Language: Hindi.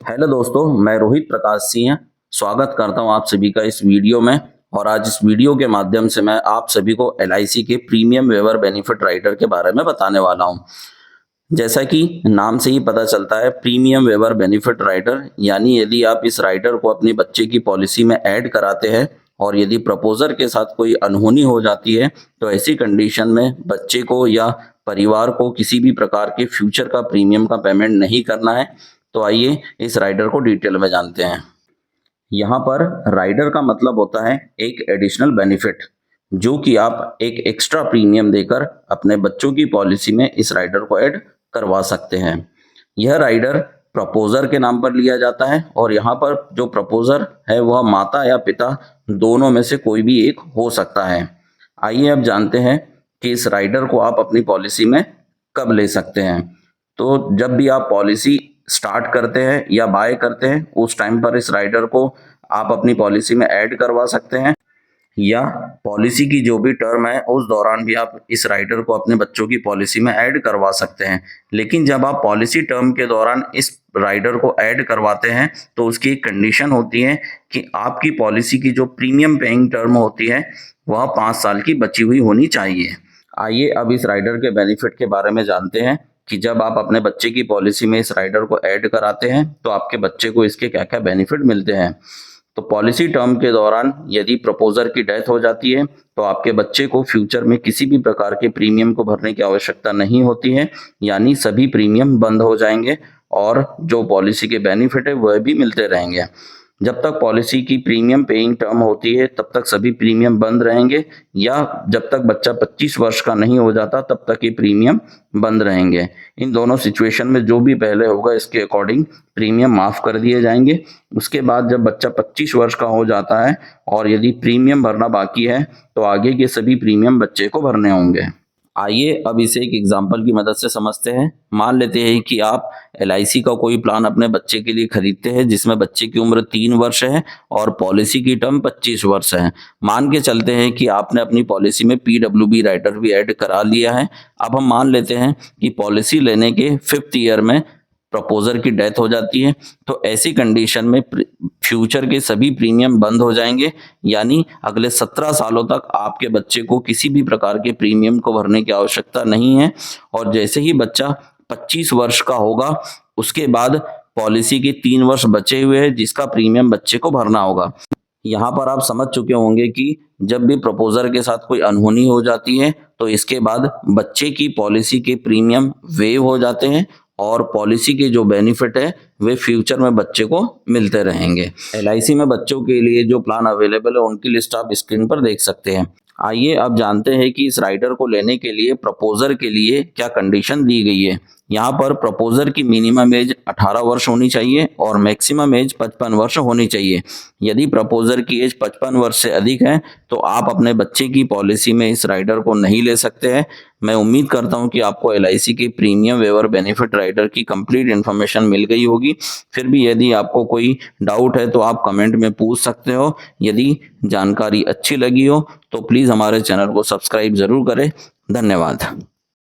हेलो दोस्तों, मैं रोहित प्रकाश सिंह स्वागत करता हूं आप सभी का इस वीडियो में। और आज इस वीडियो के माध्यम से मैं आप सभी को एलआईसी के प्रीमियम वेवर बेनिफिट राइडर के बारे में बताने वाला हूं। जैसा कि नाम से ही पता चलता है, प्रीमियम वेवर बेनिफिट राइडर यानी यदि आप इस राइडर को अपनी बच्चे की पॉलिसी में ऐड कराते हैं और यदि प्रपोजर के साथ कोई अनहोनी हो जाती है तो ऐसी कंडीशन में बच्चे को या परिवार को किसी भी प्रकार के फ्यूचर का प्रीमियम का पेमेंट नहीं करना है। तो आइए इस राइडर को डिटेल में जानते हैं। यहाँ पर राइडर का मतलब होता है एक एडिशनल बेनिफिट, जो कि आप एक एक्स्ट्रा प्रीमियम देकर अपने बच्चों की पॉलिसी में इस राइडर को ऐड करवा सकते हैं। यह राइडर प्रपोजर के नाम पर लिया जाता है और यहाँ पर जो प्रपोजर है वह माता या पिता दोनों में से कोई भी एक हो सकता है। आइए अब जानते हैं कि इस राइडर को आप अपनी पॉलिसी में कब ले सकते हैं। तो जब भी आप पॉलिसी स्टार्ट करते हैं या बाय करते हैं उस टाइम पर इस राइडर को आप अपनी पॉलिसी में ऐड करवा सकते हैं, या पॉलिसी की जो भी टर्म है उस दौरान भी आप इस राइडर को अपने बच्चों की पॉलिसी में ऐड करवा सकते हैं। लेकिन जब आप पॉलिसी टर्म के दौरान इस राइडर को ऐड करवाते हैं तो उसकी एक कंडीशन होती है कि आपकी पॉलिसी की जो प्रीमियम पेइंग टर्म होती है वह 5 साल की बची हुई होनी चाहिए। आइए अब इस राइडर के बेनिफिट के बारे में जानते हैं कि जब आप अपने बच्चे की पॉलिसी में इस राइडर को ऐड कराते हैं तो आपके बच्चे को इसके क्या क्या बेनिफिट मिलते हैं। तो पॉलिसी टर्म के दौरान यदि प्रपोजर की डेथ हो जाती है तो आपके बच्चे को फ्यूचर में किसी भी प्रकार के प्रीमियम को भरने की आवश्यकता नहीं होती है, यानी सभी प्रीमियम बंद हो जाएंगे और जो पॉलिसी के बेनिफिट है वह भी मिलते रहेंगे। जब तक पॉलिसी की प्रीमियम पेइंग टर्म होती है तब तक सभी प्रीमियम बंद रहेंगे, या जब तक बच्चा 25 वर्ष का नहीं हो जाता तब तक ये प्रीमियम बंद रहेंगे। इन दोनों सिचुएशन में जो भी पहले होगा इसके अकॉर्डिंग प्रीमियम माफ कर दिए जाएंगे। उसके बाद जब बच्चा 25 वर्ष का हो जाता है और यदि प्रीमियम भरना बाकी है तो आगे के सभी प्रीमियम बच्चे को भरने होंगे। आइए अब इसे एक एग्जाम्पल की मदद से समझते हैं। मान लेते हैं कि आप एलआईसी का कोई प्लान अपने बच्चे के लिए खरीदते हैं जिसमें बच्चे की उम्र 3 वर्ष है और पॉलिसी की टर्म 25 वर्ष है। मान के चलते हैं कि आपने अपनी पॉलिसी में पीडब्ल्यूबी राइडर भी ऐड करा लिया है। अब हम मान लेते हैं कि पॉलिसी लेने के 5th ईयर में प्रपोजर की डेथ हो जाती है, तो ऐसी कंडीशन में फ्यूचर के सभी प्रीमियम बंद हो जाएंगे, यानी अगले 17 सालों तक आपके बच्चे को किसी भी प्रकार के प्रीमियम को भरने की आवश्यकता नहीं है। और जैसे ही बच्चा 25 वर्ष का होगा उसके बाद पॉलिसी के 3 वर्ष बचे हुए हैं जिसका प्रीमियम बच्चे को भरना होगा। यहाँ पर आप समझ चुके होंगे कि जब भी प्रपोजर के साथ कोई अनहोनी हो जाती है तो इसके बाद बच्चे की पॉलिसी के प्रीमियम वेव हो जाते हैं और पॉलिसी के जो बेनिफिट है वे फ्यूचर में बच्चे को मिलते रहेंगे। एलआईसी में बच्चों के लिए जो प्लान अवेलेबल है उनकी लिस्ट आप स्क्रीन पर देख सकते हैं। आइए अब जानते हैं कि इस राइडर को लेने के लिए प्रपोजर के लिए क्या कंडीशन दी गई है। यहाँ पर प्रपोजर की मिनिमम एज 18 वर्ष होनी चाहिए और मैक्सिमम एज 55 वर्ष होनी चाहिए। यदि प्रपोजर की एज 55 वर्ष से अधिक है तो आप अपने बच्चे की पॉलिसी में इस राइडर को नहीं ले सकते हैं। मैं उम्मीद करता हूं कि आपको एलआईसी के प्रीमियम वेवर बेनिफिट राइडर की कंप्लीट इन्फॉर्मेशन मिल गई होगी। फिर भी यदि आपको कोई डाउट है तो आप कमेंट में पूछ सकते हो। यदि जानकारी अच्छी लगी हो तो प्लीज़ हमारे चैनल को सब्सक्राइब ज़रूर करें। धन्यवाद।